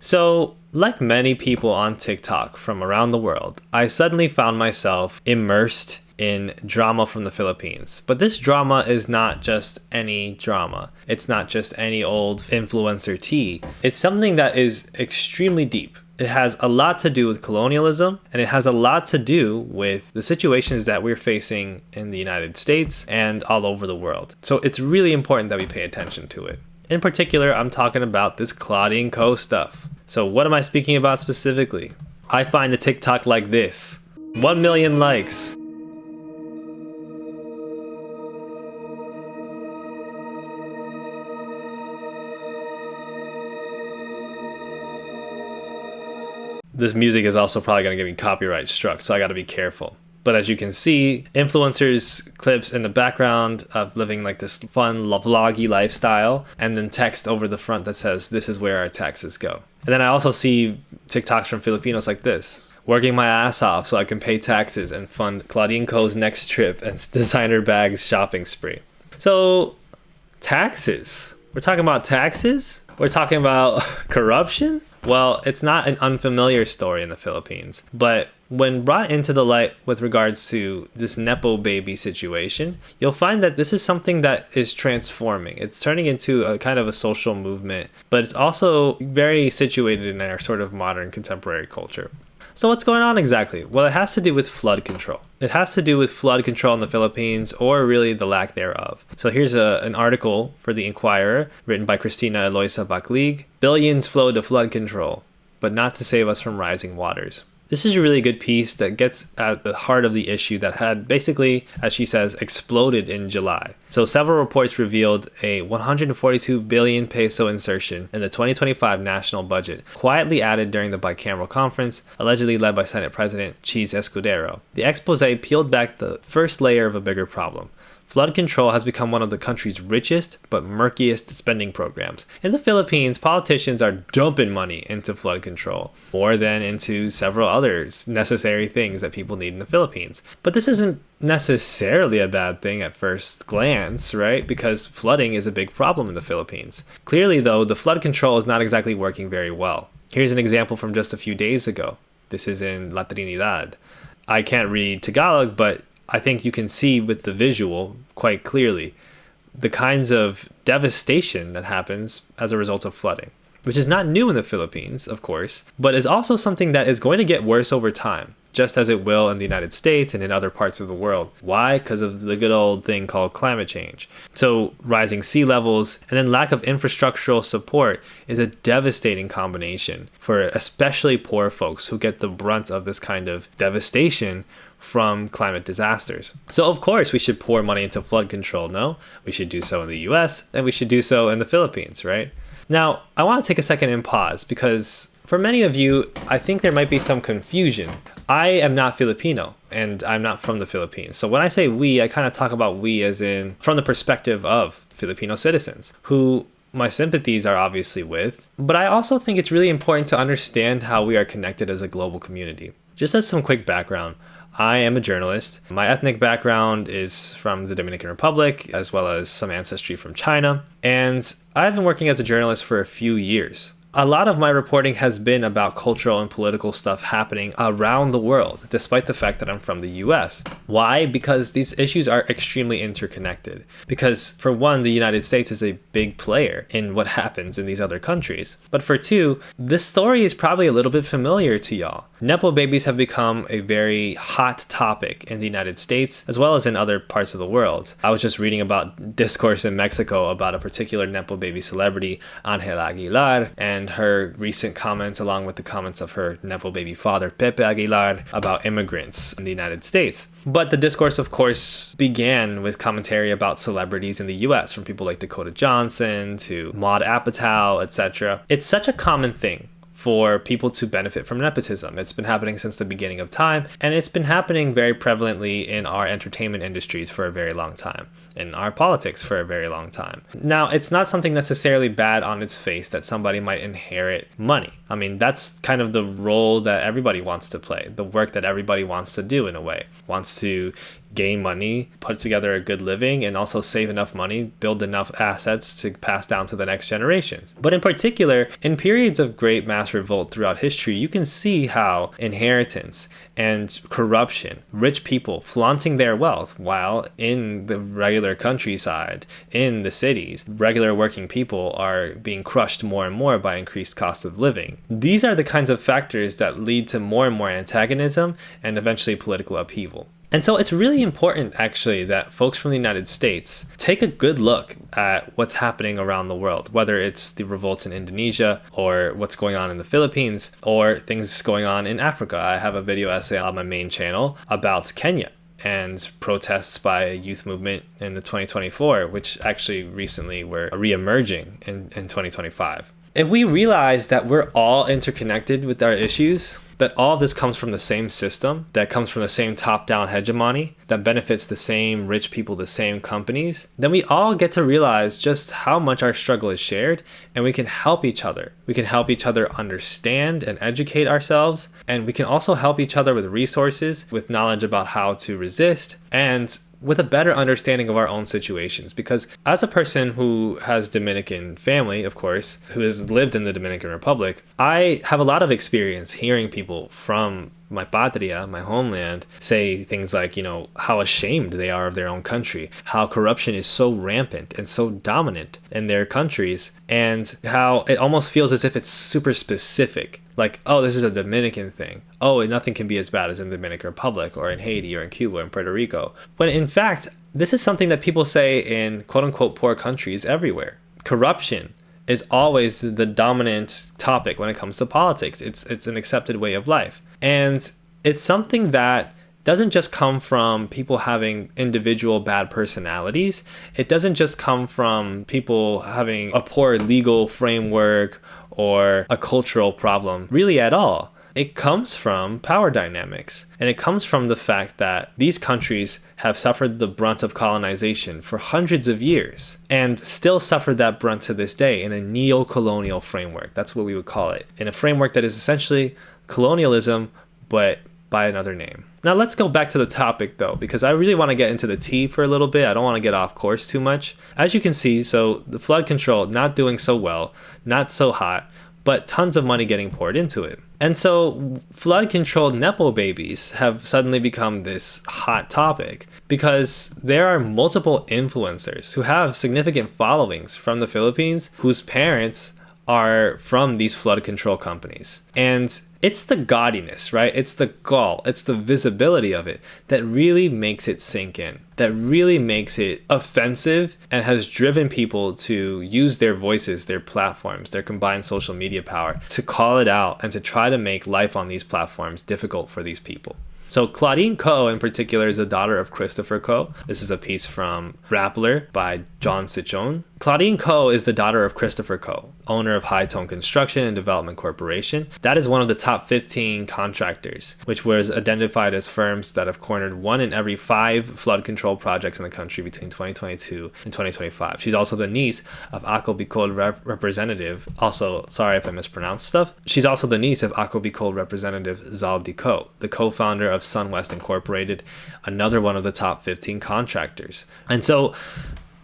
So, like many people on TikTok from around the world, I suddenly found myself immersed in drama from the Philippines. But this drama is not just any drama. It's not just any old influencer tea. It's something that is extremely deep. It has a lot to do with colonialism, and it has a lot to do with the situations that we're facing in the United States and all over the world. So it's really important that we pay attention to it. In particular, I'm talking about this Claudine Co stuff. So what am I speaking about specifically? I find a TikTok like this. 1 million likes. This music is also probably going to get me copyright struck, so I got to be careful. But as you can see, influencers clips in the background of living like this fun vloggy lifestyle, and then text over the front that says, "This is where our taxes go." And then I also see TikToks from Filipinos like this: working my ass off so I can pay taxes and fund Claudine Co's next trip and designer bags shopping spree. So, taxes. We're talking about taxes? We're talking about corruption? Well, it's not an unfamiliar story in the Philippines, but when brought into the light with regards to this nepo baby situation, you'll find that this is something that is transforming. It's turning into a kind of a social movement, but it's also very situated in our sort of modern contemporary culture. So what's going on exactly? Well, it has to do with flood control. It has to do with flood control in the Philippines, or really the lack thereof. So here's an article for The Inquirer, written by Christina Eloisa Baclig. Billions flow to flood control, but not to save us from rising waters. This is a really good piece that gets at the heart of the issue that had basically, as she says, exploded in July. So several reports revealed a 142 billion peso insertion in the 2025 national budget, quietly added during the bicameral conference, allegedly led by Senate President Cheese Escudero. The expose peeled back the first layer of a bigger problem. Flood control has become one of the country's richest but murkiest spending programs. In the Philippines, politicians are dumping money into flood control, more than into several other necessary things that people need in the Philippines. But this isn't necessarily a bad thing at first glance, right? Because flooding is a big problem in the Philippines. Clearly, though, the flood control is not exactly working very well. Here's an example from just a few days ago. This is in La Trinidad. I can't read Tagalog, but I think you can see with the visual quite clearly the kinds of devastation that happens as a result of flooding, which is not new in the Philippines, of course, but is also something that is going to get worse over time, just as it will in the United States and in other parts of the world. Why? Because of the good old thing called climate change. So rising sea levels and then lack of infrastructural support is a devastating combination for especially poor folks who get the brunt of this kind of devastation from climate disasters. So of course we should pour money into flood control, no? We should do so in the US and we should do so in the Philippines, right? Now, I want to take a second and pause because for many of you, I think there might be some confusion. I am not Filipino and I'm not from the Philippines. So when I say we, I kind of talk about we as in from the perspective of Filipino citizens who my sympathies are obviously with, but I also think it's really important to understand how we are connected as a global community. Just as some quick background, I am a journalist. My ethnic background is from the Dominican Republic, as well as some ancestry from China. And I've been working as a journalist for a few years. A lot of my reporting has been about cultural and political stuff happening around the world, despite the fact that I'm from the US. Why? Because these issues are extremely interconnected. Because for one, the United States is a big player in what happens in these other countries. But for two, this story is probably a little bit familiar to y'all. Nepo babies have become a very hot topic in the United States, as well as in other parts of the world. I was just reading about discourse in Mexico about a particular Nepo baby celebrity, Angela Aguilar, and her recent comments, along with the comments of her Nepo baby father, Pepe Aguilar, about immigrants in the United States. But the discourse, of course, began with commentary about celebrities in the US, from people like Dakota Johnson to Maude Apatow, etc. It's such a common thing for people to benefit from nepotism. It's been happening since the beginning of time, and it's been happening very prevalently in our entertainment industries for a very long time, in our politics for a very long time. Now, it's not something necessarily bad on its face that somebody might inherit money. I mean, that's kind of the role that everybody wants to play, the work that everybody wants to do in a way. Wants to gain money, put together a good living, and also save enough money, build enough assets to pass down to the next generations. But in particular, in periods of great mass revolt throughout history, you can see how inheritance and corruption, rich people flaunting their wealth, while in the regular countryside, in the cities, regular working people are being crushed more and more by increased cost of living. These are the kinds of factors that lead to more and more antagonism and eventually political upheaval. And so it's really important, actually, that folks from the United States take a good look at what's happening around the world, whether it's the revolts in Indonesia or what's going on in the Philippines or things going on in Africa. I have a video essay on my main channel about Kenya and protests by a youth movement in the 2024, which actually recently were re-emerging in 2025. If we realize that we're all interconnected with our issues, that all of this comes from the same system, that comes from the same top-down hegemony, that benefits the same rich people, the same companies, then we all get to realize just how much our struggle is shared, and we can help each other. We can help each other understand and educate ourselves, and we can also help each other with resources, with knowledge about how to resist, and with a better understanding of our own situations. Because as a person who has Dominican family, of course, who has lived in the Dominican Republic, I have a lot of experience hearing people from my patria, my homeland, say things like, how ashamed they are of their own country, how corruption is so rampant and so dominant in their countries, and how it almost feels as if it's super specific. Like, oh, this is a Dominican thing. Oh, nothing can be as bad as in the Dominican Republic or in Haiti or in Cuba and Puerto Rico. When in fact, this is something that people say in quote unquote poor countries everywhere. Corruption is always the dominant topic when it comes to politics. It's an accepted way of life. And it's something that doesn't just come from people having individual bad personalities. It doesn't just come from people having a poor legal framework or a cultural problem, really at all. It comes from power dynamics, and it comes from the fact that these countries have suffered the brunt of colonization for hundreds of years and still suffer that brunt to this day in a neocolonial framework. That's what we would call it, in a framework that is essentially colonialism, but by another name. Now let's go back to the topic though, because I really want to get into the tea for a little bit. I don't want to get off course too much. As you can see, so the flood control, not doing so well, not so hot, but tons of money getting poured into it. And so flood controlled nepo babies have suddenly become this hot topic because there are multiple influencers who have significant followings from the Philippines whose parents are from these flood control companies. And it's the gaudiness, right? It's the gall, it's the visibility of it that really makes it sink in, that really makes it offensive and has driven people to use their voices, their platforms, their combined social media power to call it out and to try to make life on these platforms difficult for these people. So Claudine Co in particular is the daughter of Christopher Co. This is a piece from Rappler by John Cichon. Claudine Co is the daughter of Christopher Co, owner of High Tone Construction and Development Corporation. That is one of the top 15 contractors, which was identified as firms that have cornered 1 in every 5 flood control projects in the country between 2022 and 2025. She's also the niece of Ako Bicol Representative, also, sorry if I mispronounced stuff. She's also the niece of Ako Bicol Representative Zaldi Co, the co-founder of SunWest Incorporated, another one of the top 15 contractors. And so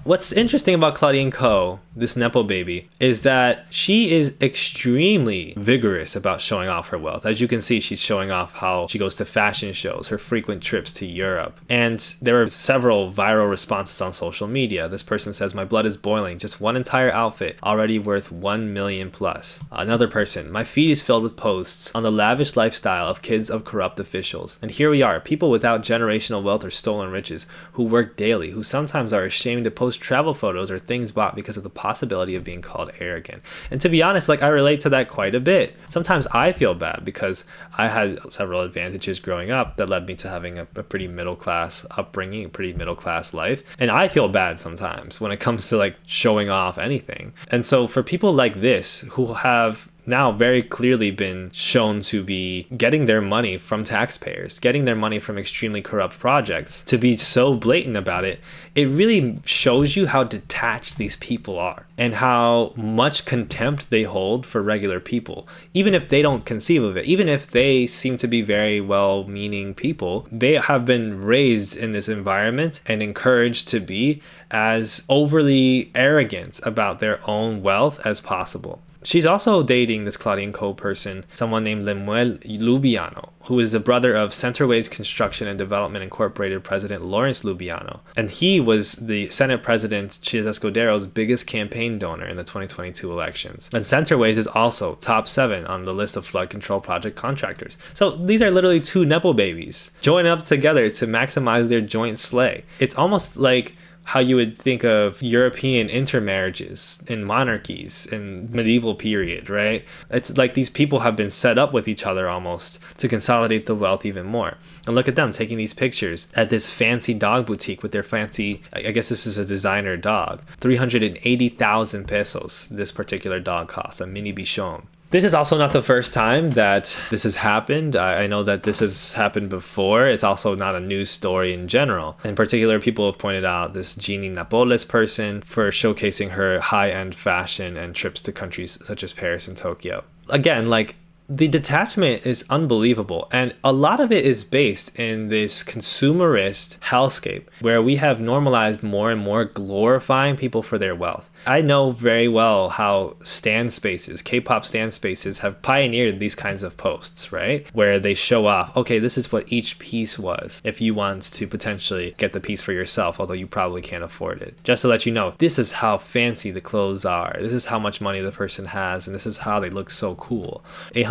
what's interesting about Claudine Co, this nepo baby, is that she is extremely vigorous about showing off her wealth. As you can see, she's showing off how she goes to fashion shows, her frequent trips to Europe. And there are several viral responses on social media. This person says, "My blood is boiling. Just one entire outfit, already worth 1 million plus." Another person, "My feed is filled with posts on the lavish lifestyle of kids of corrupt officials. And here we are, people without generational wealth or stolen riches, who work daily, who sometimes are ashamed to post travel photos or things bought because of the possibility of being called arrogant." And to be honest, I relate to that quite a bit. Sometimes I feel bad because I had several advantages growing up that led me to having a pretty middle class upbringing, a pretty middle class life. And I feel bad sometimes when it comes to showing off anything. And so for people like this who have now very clearly been shown to be getting their money from taxpayers, getting their money from extremely corrupt projects. To be so blatant about it, it really shows you how detached these people are and how much contempt they hold for regular people. Even if they don't conceive of it, even if they seem to be very well-meaning people, they have been raised in this environment and encouraged to be as overly arrogant about their own wealth as possible. She's also dating this Claudine Co person, someone named Lemuel Lubiano, who is the brother of Centerways Construction and Development Incorporated President Lawrence Lubiano. And he was the Senate President Chiz Escudero's biggest campaign donor in the 2022 elections. And Centerways is also top 7 on the list of flood control project contractors. So these are literally 2 nepo babies joining up together to maximize their joint slay. It's almost like how you would think of European intermarriages in monarchies in medieval period, right? It's like these people have been set up with each other almost to consolidate the wealth even more. And look at them taking these pictures at this fancy dog boutique with their fancy, I guess this is a designer dog, 380,000 pesos this particular dog costs, a mini bichon. This is also not the first time that this has happened. I know that this has happened before. It's also not a news story in general. In particular, people have pointed out this Jeannie Napoles person for showcasing her high-end fashion and trips to countries such as Paris and Tokyo. Again, like, the detachment is unbelievable, and a lot of it is based in this consumerist hellscape where we have normalized more and more glorifying people for their wealth. I know very well how stan spaces, K-pop stan spaces, have pioneered these kinds of posts, right? Where they show off, okay, this is what each piece was if you want to potentially get the piece for yourself, although you probably can't afford it. Just to let you know, this is how fancy the clothes are, this is how much money the person has, and this is how they look so cool.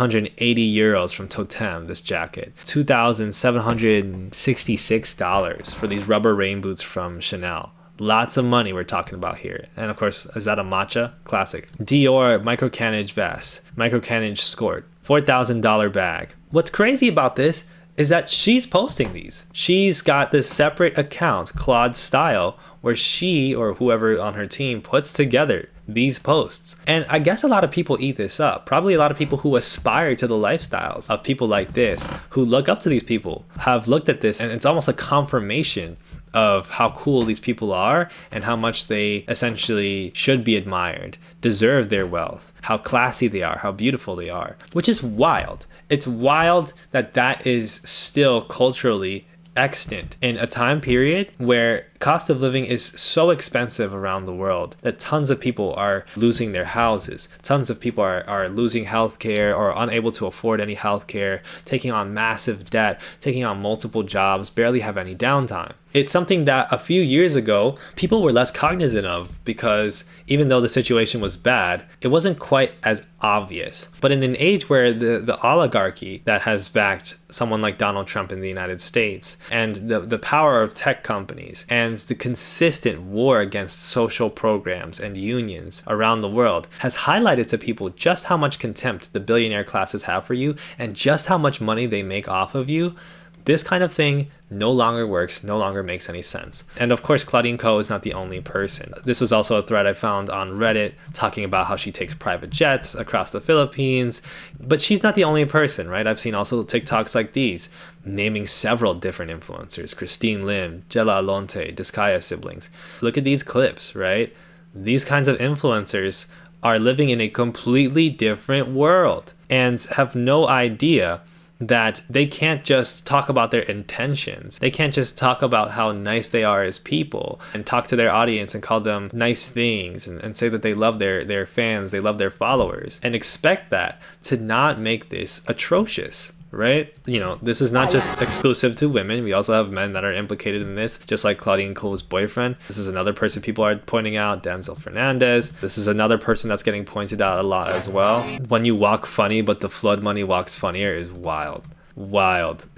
880 euros from Totem, this jacket. $2,766 for these rubber rain boots from Chanel. Lots of money we're talking about here. And of course, is that a matcha? Classic. Dior micro cannage vest, micro cannage skirt, $4,000 bag. What's crazy about this is that she's posting these. She's got this separate account, Claude Style, where she or whoever on her team puts together these posts. And I guess a lot of people eat this up. Probably a lot of people who aspire to the lifestyles of people like this, who look up to these people, have looked at this, and it's almost a confirmation of how cool these people are and how much they essentially should be admired, deserve their wealth, how classy they are, how beautiful they are, which is wild. It's wild that that is still culturally extant in a time period where cost of living is so expensive around the world that tons of people are losing their houses. Tons of people are losing healthcare or unable to afford any healthcare, taking on massive debt, taking on multiple jobs, barely have any downtime. It's something that a few years ago, people were less cognizant of because even though the situation was bad, it wasn't quite as obvious. But in an age where the oligarchy that has backed someone like Donald Trump in the United States and the power of tech companies and the consistent war against social programs and unions around the world has highlighted to people just how much contempt the billionaire classes have for you and just how much money they make off of you, this kind of thing no longer works, no longer makes any sense. And of course, Claudine Co is not the only person. This was also a thread I found on Reddit talking about how she takes private jets across the Philippines. But she's not the only person, right? I've seen also TikToks like these, naming several different influencers, Christine Lim, Jella Alonte, Discaya siblings. Look at these clips, right? These kinds of influencers are living in a completely different world and have no idea that they can't just talk about their intentions. They can't just talk about how nice they are as people and talk to their audience and call them nice things and say that they love their fans, they love their followers, and expect that to not make this atrocious. Right? You know, this is not just exclusive to women. We also have men that are implicated in this, just like Claudine Cole's boyfriend. This is another person people are pointing out, Denzel Fernandez. This is another person that's getting pointed out a lot as well. When you walk funny, but the flood money walks funnier is wild. Wild.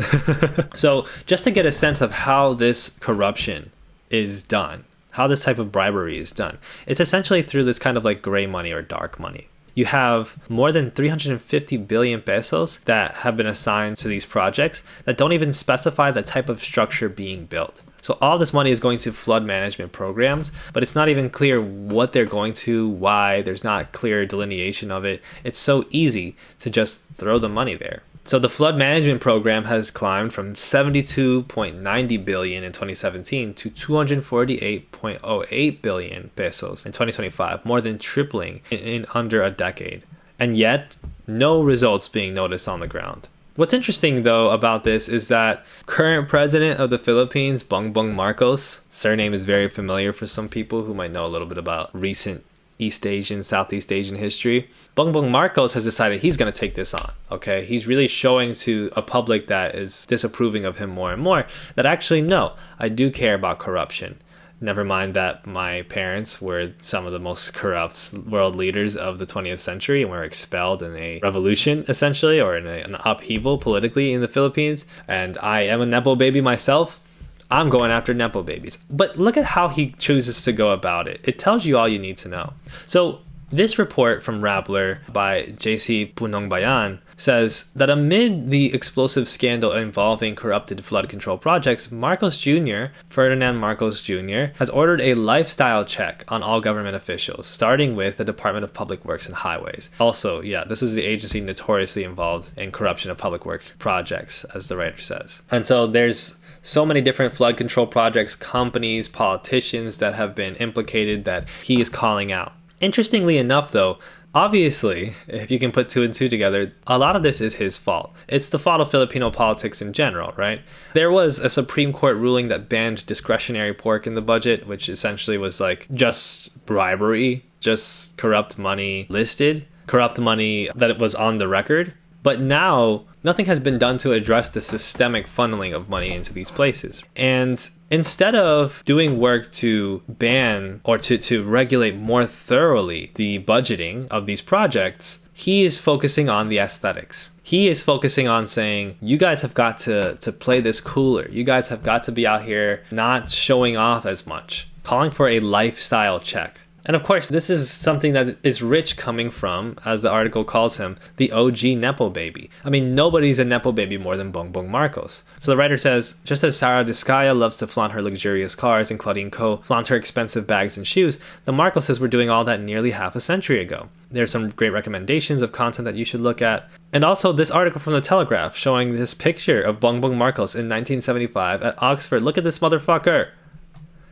So just to get a sense of how this corruption is done, how this type of bribery is done, it's essentially through this kind of like gray money or dark money. You have more than 350 billion pesos that have been assigned to these projects that don't even specify the type of structure being built. So all this money is going to flood management programs, but it's not even clear what they're going to, why. There's not clear delineation of it. It's so easy to just throw the money there. So the flood management program has climbed from 72.90 billion in 2017 to 248.08 billion pesos in 2025, more than tripling in under a decade. And yet, no results being noticed on the ground. What's interesting, though, about this is that current president of the Philippines, Bongbong Marcos, surname is very familiar for some people who might know a little bit about recent East Asian, Southeast Asian history. Bongbong Marcos has decided he's going to take this on, okay? He's really showing to a public that is disapproving of him more and more that actually, no, I do care about corruption. Never mind that my parents were some of the most corrupt world leaders of the 20th century and were expelled in a revolution, essentially, or in an upheaval politically in the Philippines. And I am a nepo baby myself. I'm going after nepo babies. But look at how he chooses to go about it. It tells you all you need to know. So this report from Rappler by JC Punongbayan says that amid the explosive scandal involving corrupted flood control projects, Marcos Jr., Ferdinand Marcos Jr., has ordered a lifestyle check on all government officials, starting with the Department of Public Works and Highways. Also, this is the agency notoriously involved in corruption of public work projects, as the writer says. And so there's so many different flood control projects, companies, politicians that have been implicated that he is calling out. Interestingly enough, though, obviously, if you can put two and two together, a lot of this is his fault. It's the fault of Filipino politics in general, right? There was a Supreme Court ruling that banned discretionary pork in the budget, which essentially was like just bribery, just corrupt money listed, corrupt money that was on the record. But now, nothing has been done to address the systemic funneling of money into these places. And instead of doing work to ban or to regulate more thoroughly the budgeting of these projects, he is focusing on the aesthetics. He is focusing on saying, you guys have got to play this cooler. You guys have got to be out here not showing off as much, calling for a lifestyle check. And of course, this is something that is rich coming from, as the article calls him, the OG Nepo baby. I mean, nobody's a Nepo baby more than Bongbong Marcos. So the writer says, just as Sara Diskaya loves to flaunt her luxurious cars and Claudine Ko flaunts her expensive bags and shoes, the Marcoses were doing all that nearly half a century ago. There's some great recommendations of content that you should look at. And also this article from the Telegraph showing this picture of Bongbong Marcos in 1975 at Oxford. Look at this motherfucker.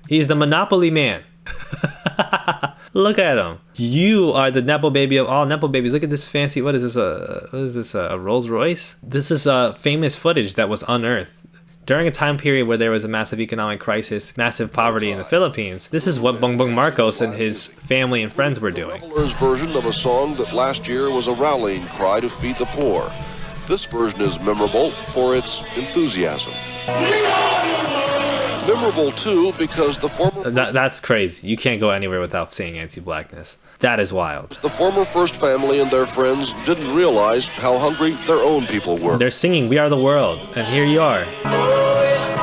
He's the Monopoly man. Look at him. You are the Nepo baby of all Nepo babies. Look at this fancy, what is this, a Rolls Royce? This is famous footage that was unearthed during a time period where there was a massive economic crisis, massive poverty in the Philippines. This is what Bongbong Marcos and his family and friends were doing. Revelers' version of a song that last year was a rallying cry to feed the poor. This version is memorable for its enthusiasm. Memorable, too, because the former... That's crazy. You can't go anywhere without saying anti-blackness. That is wild. The former First Family and their friends didn't realize how hungry their own people were. They're singing We Are the World, and here you are.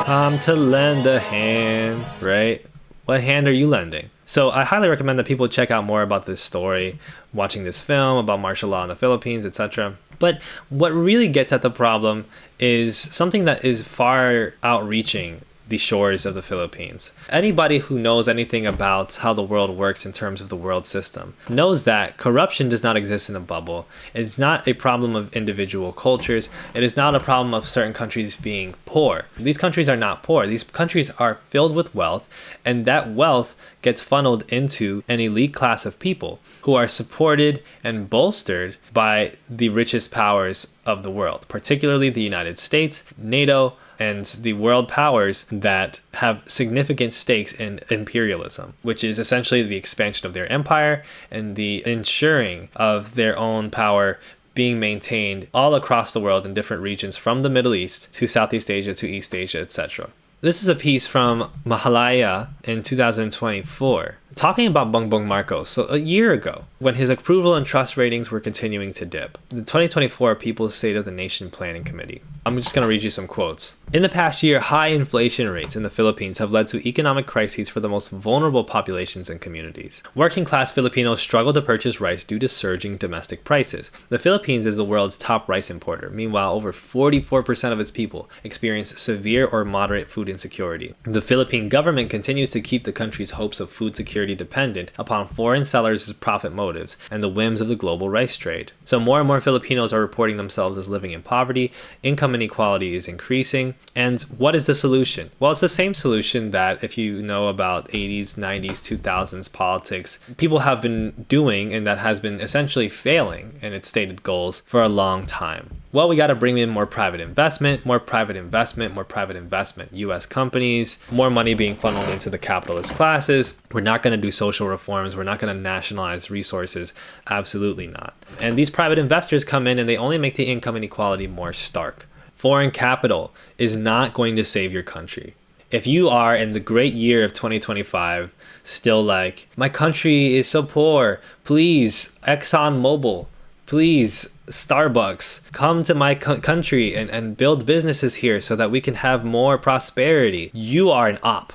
Time to lend a hand, right? What hand are you lending? So I highly recommend that people check out more about this story, watching this film about martial law in the Philippines, etc. But what really gets at the problem is something that is far outreaching the shores of the Philippines. Anybody who knows anything about how the world works in terms of the world system knows that corruption does not exist in a bubble. It's not a problem of individual cultures. It is not a problem of certain countries being poor. These countries are not poor. These countries are filled with wealth, and that wealth gets funneled into an elite class of people who are supported and bolstered by the richest powers of the world, particularly the United States, NATO, and the world powers that have significant stakes in imperialism, which is essentially the expansion of their empire and the ensuring of their own power being maintained all across the world in different regions, from the Middle East to Southeast Asia to East Asia, etc. This is a piece from Mahalaya in 2024 talking about Bongbong Marcos, so a year ago, when his approval and trust ratings were continuing to dip. The 2024 People's State of the Nation Planning Committee. I'm just going to read you some quotes. In the past year, high inflation rates in the Philippines have led to economic crises for the most vulnerable populations and communities. Working class Filipinos struggle to purchase rice due to surging domestic prices. The Philippines is the world's top rice importer. Meanwhile, over 44% of its people experience severe or moderate food insecurity. The Philippine government continues to keep the country's hopes of food security dependent upon foreign sellers' profit motives and the whims of the global rice trade. So more and more Filipinos are reporting themselves as living in poverty, income inequality is increasing, and what is the solution? Well, it's the same solution that if you know about 80s, 90s, 2000s politics, people have been doing and that has been essentially failing in its stated goals for a long time. Well, we got to bring in more private investment, more private investment, more private investment. US companies, more money being funneled into the capitalist classes. We're not going to do social reforms. We're not going to nationalize resources. Absolutely not. And these private investors come in and they only make the income inequality more stark. Foreign capital is not going to save your country. If you are in the great year of 2025 still like, my country is so poor, please, ExxonMobil, please, Starbucks, come to my country and build businesses here so that we can have more prosperity. You are an op.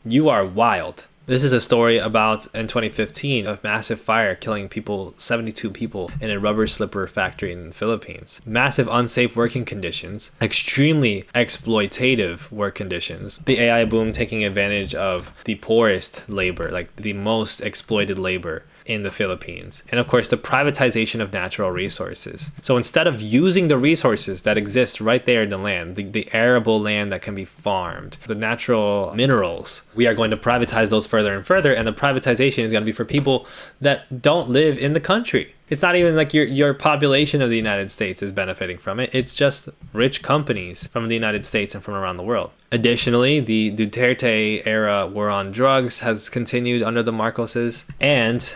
You are wild. This is a story about, in 2015, a massive fire killing 72 people in a rubber slipper factory in the Philippines. Massive unsafe working conditions, extremely exploitative work conditions. The AI boom taking advantage of the poorest labor, like the most exploited labor in the Philippines. And of course, the privatization of natural resources. So instead of using the resources that exist right there in the land, the arable land that can be farmed, the natural minerals, we are going to privatize those further and further. And the privatization is going to be for people that don't live in the country. It's not even like your population of the United States is benefiting from it. It's just rich companies from the United States and from around the world. Additionally, the Duterte era war on drugs has continued under the Marcoses. And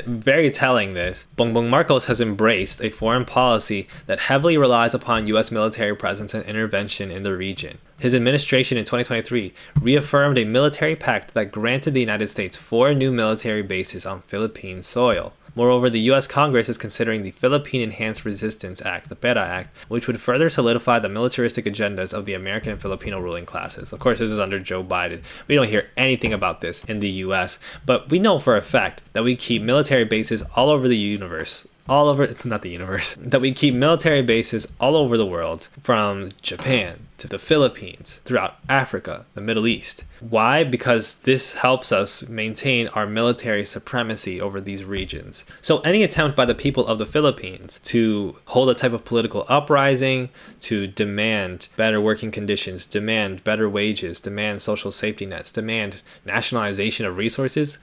very telling this, Bongbong Marcos has embraced a foreign policy that heavily relies upon U.S. military presence and intervention in the region. His administration in 2023 reaffirmed a military pact that granted the United States 4 new military bases on Philippine soil. Moreover, the U.S. Congress is considering the Philippine Enhanced Resistance Act, the PERA Act, which would further solidify the militaristic agendas of the American and Filipino ruling classes. Of course, this is under Joe Biden. We don't hear anything about this in the U.S., but we know for a fact that we keep military bases all over the universe. That we keep military bases all over the world, from Japan to the Philippines, throughout Africa, the Middle East. Why? Because this helps us maintain our military supremacy over these regions. So any attempt by the people of the Philippines to hold a type of political uprising, to demand better working conditions, demand better wages, demand social safety nets, demand nationalization of resources,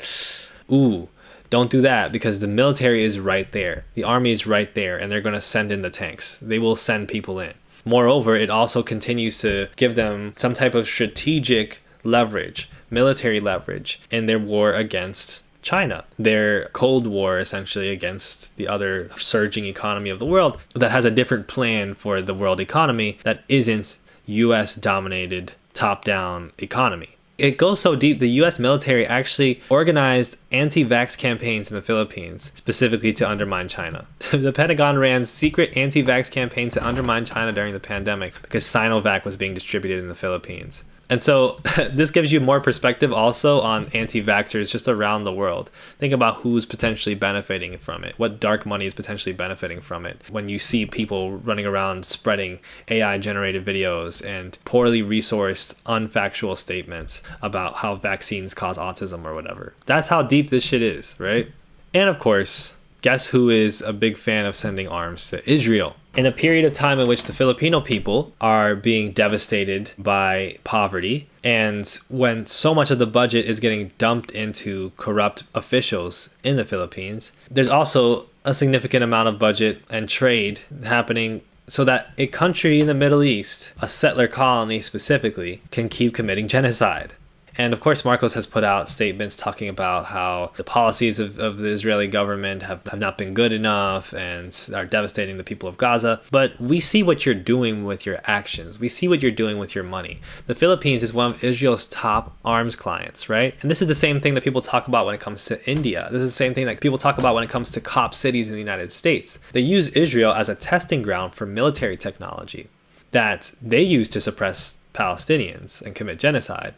don't do that, because the military is right there. The army is right there, and they're going to send in the tanks. They will send people in. Moreover, it also continues to give them some type of strategic leverage, military leverage, in their war against China, their Cold War essentially against the other surging economy of the world that has a different plan for the world economy that isn't US dominated top-down economy. It goes so deep, the US military actually organized anti-vax campaigns in the Philippines, specifically to undermine China. The Pentagon ran secret anti-vax campaigns to undermine China during the pandemic because Sinovac was being distributed in the Philippines. And so this gives you more perspective also on anti-vaxxers just around the world. Think about who's potentially benefiting from it, what dark money is potentially benefiting from it. When you see people running around spreading AI-generated videos and poorly resourced, unfactual statements about how vaccines cause autism or whatever. That's how deep this shit is, right? And of course, guess who is a big fan of sending arms to Israel? In a period of time in which the Filipino people are being devastated by poverty, and when so much of the budget is getting dumped into corrupt officials in the Philippines, there's also a significant amount of budget and trade happening so that a country in the Middle East, a settler colony specifically, can keep committing genocide. And of course, Marcos has put out statements talking about how the policies of the Israeli government have not been good enough and are devastating the people of Gaza. But we see what you're doing with your actions. We see what you're doing with your money. The Philippines is one of Israel's top arms clients, right? And this is the same thing that people talk about when it comes to India. This is the same thing that people talk about when it comes to cop cities in the United States. They use Israel as a testing ground for military technology. that they use to suppress Palestinians and commit genocide,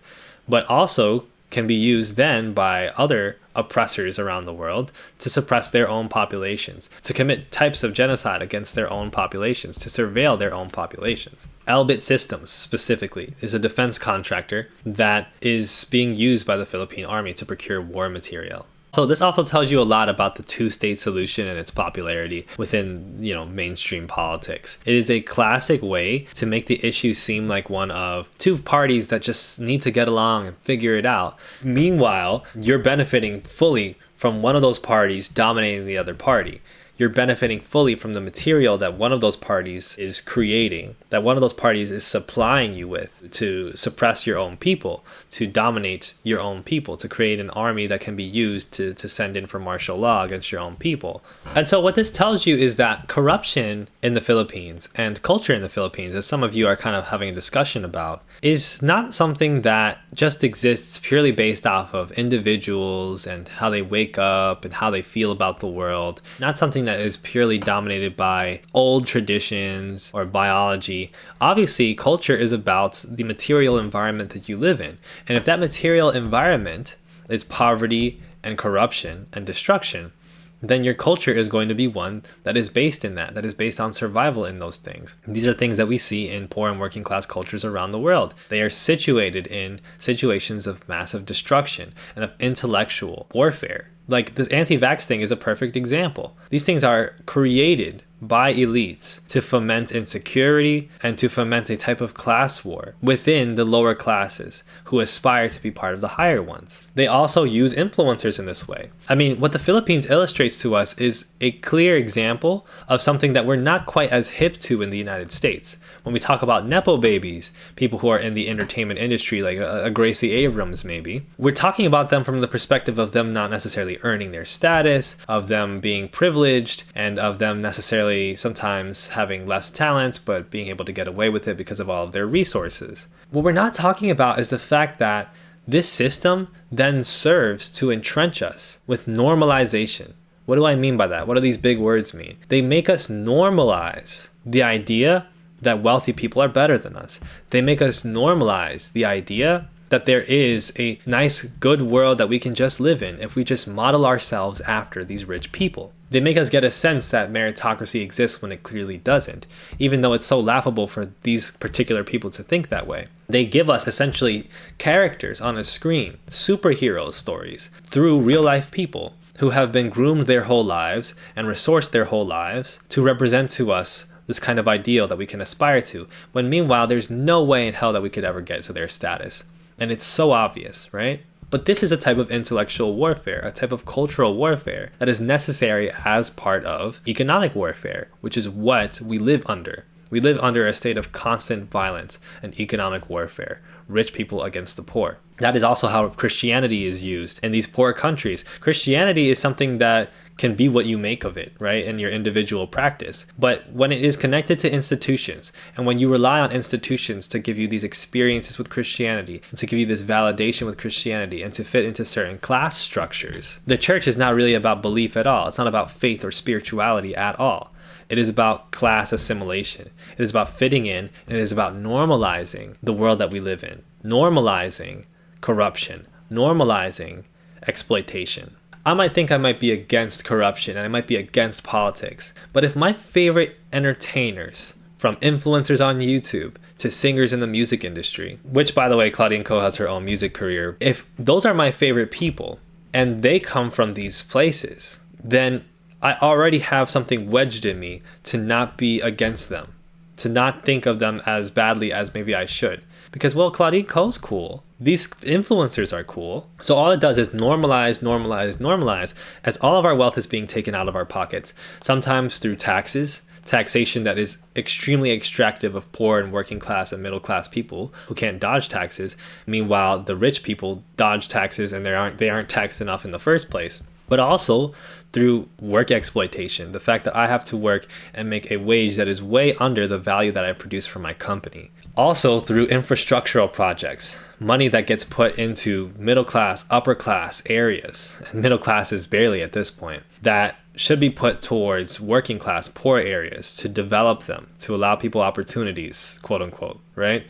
but also can be used then by other oppressors around the world to suppress their own populations, to commit types of genocide against their own populations, to surveil their own populations. Elbit Systems, specifically, is a defense contractor that is being used by the Philippine Army to procure war material. So this also tells you a lot about the two-state solution and its popularity within, mainstream politics. It is a classic way to make the issue seem like one of two parties that just need to get along and figure it out. Meanwhile, you're benefiting fully from one of those parties dominating the other party. You're benefiting fully from the material that one of those parties is creating, that one of those parties is supplying you with to suppress your own people, to dominate your own people, to create an army that can be used to send in for martial law against your own people. And so what this tells you is that corruption in the Philippines and culture in the Philippines, as some of you are kind of having a discussion about, is not something that just exists purely based off of individuals and how they wake up and how they feel about the world. Not something that is purely dominated by old traditions or biology. Obviously, culture is about the material environment that you live in. And if that material environment is poverty and corruption and destruction, then your culture is going to be one that is based in that is based on survival in those things. These are things that we see in poor and working class cultures around the world. They are situated in situations of massive destruction and of intellectual warfare. Like this anti-vax thing is a perfect example. These things are created by elites to foment insecurity and to foment a type of class war within the lower classes who aspire to be part of the higher ones. They also use influencers in this way. I mean, what the Philippines illustrates to us is a clear example of something that we're not quite as hip to in the United States. When we talk about nepo babies, people who are in the entertainment industry, like a Gracie Abrams maybe, we're talking about them from the perspective of them not necessarily earning their status, of them being privileged, and of them necessarily sometimes having less talent but being able to get away with it because of all of their resources. What we're not talking about is the fact that this system then serves to entrench us with normalization. What do I mean by that? What do these big words mean? They make us normalize the idea that wealthy people are better than us. They make us normalize the idea that there is a nice, good world that we can just live in if we just model ourselves after these rich people. They make us get a sense that meritocracy exists when it clearly doesn't, even though it's so laughable for these particular people to think that way. They give us essentially characters on a screen, superhero stories, through real-life people who have been groomed their whole lives and resourced their whole lives to represent to us this kind of ideal that we can aspire to, when meanwhile there's no way in hell that we could ever get to their status. And it's so obvious, right? But this is a type of intellectual warfare, a type of cultural warfare that is necessary as part of economic warfare, which is what we live under. We live under a state of constant violence and economic warfare, rich people against the poor. That is also how Christianity is used in these poor countries. Christianity is something that can be what you make of it, right, in your individual practice. But when it is connected to institutions, and when you rely on institutions to give you these experiences with Christianity, and to give you this validation with Christianity, and to fit into certain class structures, the church is not really about belief at all. It's not about faith or spirituality at all. It is about class assimilation. It is about fitting in, and it is about normalizing the world that we live in, normalizing corruption, normalizing exploitation. I might think I might be against corruption and I might be against politics, but if my favorite entertainers, from influencers on YouTube to singers in the music industry, which by the way, Claudine Ko has her own music career, if those are my favorite people and they come from these places, then I already have something wedged in me to not be against them, to not think of them as badly as maybe I should. Because, well, Claudine Ko's cool. These influencers are cool. So all it does is normalize, normalize, normalize, as all of our wealth is being taken out of our pockets, sometimes through taxation that is extremely extractive of poor and working class and middle class people who can't dodge taxes. Meanwhile, the rich people dodge taxes and they aren't taxed enough in the first place. But also through work exploitation, the fact that I have to work and make a wage that is way under the value that I produce for my company. Also through infrastructural projects, money that gets put into middle class, upper class areas, and middle class is barely at this point, that should be put towards working class, poor areas to develop them, to allow people opportunities, quote unquote, right?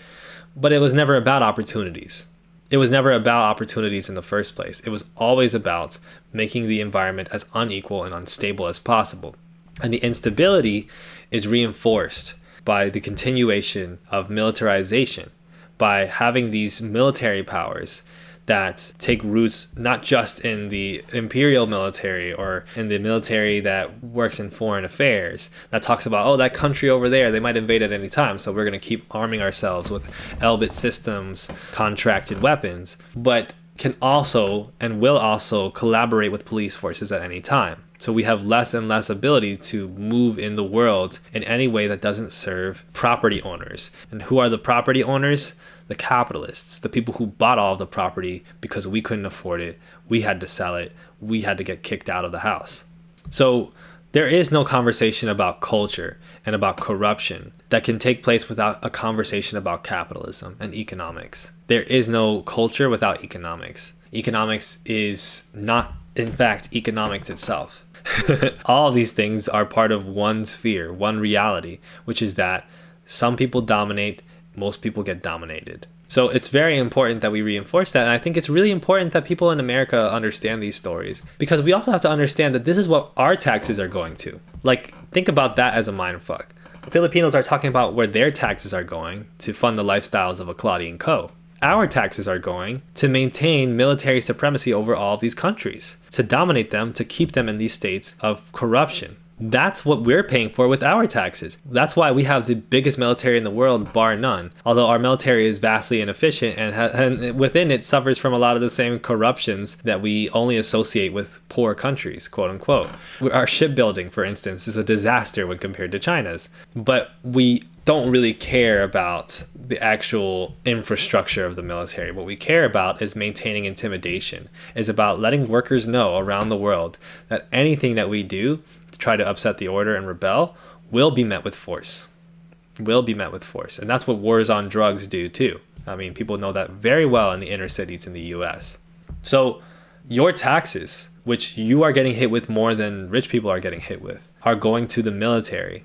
But it was never about opportunities. It was never about opportunities in the first place. It was always about making the environment as unequal and unstable as possible. And the instability is reinforced by the continuation of militarization, by having these military powers that take roots not just in the imperial military or in the military that works in foreign affairs, that talks about, oh, that country over there, they might invade at any time, so we're going to keep arming ourselves with Elbit systems, contracted weapons, but can also and will also collaborate with police forces at any time. So we have less and less ability to move in the world in any way that doesn't serve property owners. And who are the property owners? The capitalists, the people who bought all of the property because we couldn't afford it. We had to sell it. We had to get kicked out of the house. So there is no conversation about culture and about corruption that can take place without a conversation about capitalism and economics. There is no culture without economics. Economics is not, in fact, economics itself. All of these things are part of one sphere, one reality, which is that some people dominate, most people get dominated. So it's very important that we reinforce that. And I think it's really important that people in America understand these stories, because we also have to understand that this is what our taxes are going to. Like, think about that as a mindfuck. Filipinos are talking about where their taxes are going to fund the lifestyles of a Claudian Co. Our taxes are going to maintain military supremacy over all of these countries, to dominate them, to keep them in these states of corruption. That's what we're paying for with our taxes. That's why we have the biggest military in the world, bar none. Although our military is vastly inefficient and within it suffers from a lot of the same corruptions that we only associate with poor countries, quote unquote. Our shipbuilding, for instance, is a disaster when compared to China's. But we don't really care about the actual infrastructure of the military. What we care about is maintaining intimidation, is about letting workers know around the world that anything that we do to try to upset the order and rebel will be met with force. Will be met with force. And that's what wars on drugs do too. I mean, people know that very well in the inner cities in the US. So your taxes, which you are getting hit with more than rich people are getting hit with, are going to the military.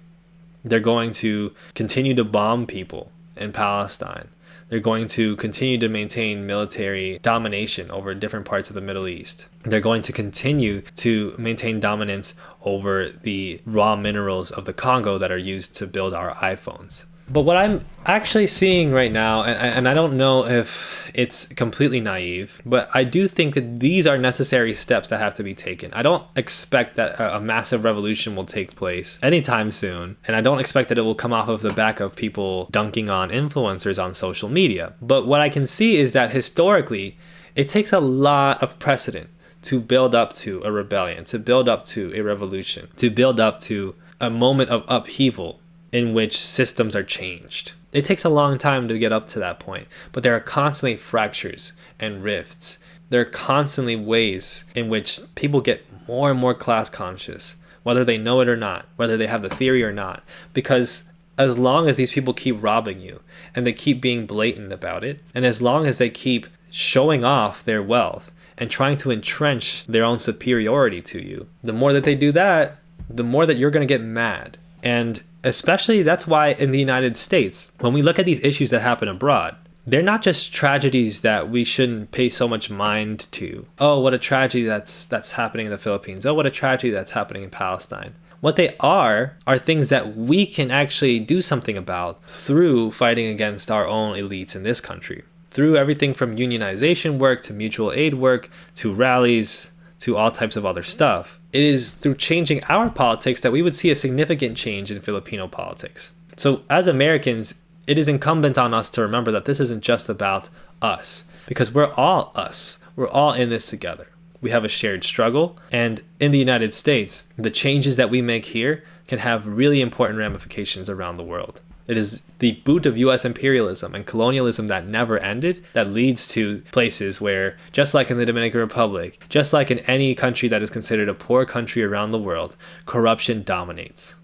They're going to continue to bomb people in Palestine. They're going to continue to maintain military domination over different parts of the Middle East. They're going to continue to maintain dominance over the raw minerals of the Congo that are used to build our iPhones. But what I'm actually seeing right now, and I don't know if it's completely naive, but I do think that these are necessary steps that have to be taken. I don't expect that a massive revolution will take place anytime soon, and I don't expect that it will come off of the back of people dunking on influencers on social media. But what I can see is that historically, it takes a lot of precedent to build up to a rebellion, to build up to a revolution, to build up to a moment of upheaval in which systems are changed. It takes a long time to get up to that point, but there are constantly fractures and rifts. There are constantly ways in which people get more and more class conscious, whether they know it or not, whether they have the theory or not, because as long as these people keep robbing you and they keep being blatant about it, and as long as they keep showing off their wealth and trying to entrench their own superiority to you, the more that they do that, the more that you're going to get mad. And especially that's why in the United States, when we look at these issues that happen abroad, they're not just tragedies that we shouldn't pay so much mind to. Oh, what a tragedy that's happening in the Philippines. Oh, what a tragedy that's happening in Palestine. What they are things that we can actually do something about through fighting against our own elites in this country. Through everything from unionization work to mutual aid work to rallies to all types of other stuff. It is through changing our politics that we would see a significant change in Filipino politics. So as Americans, it is incumbent on us to remember that this isn't just about us, because we're all us. We're all in this together. We have a shared struggle, and in the United States, the changes that we make here can have really important ramifications around the world. It is the boot of US imperialism and colonialism that never ended that leads to places where, just like in the Dominican Republic, just like in any country that is considered a poor country around the world, corruption dominates.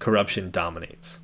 Corruption dominates.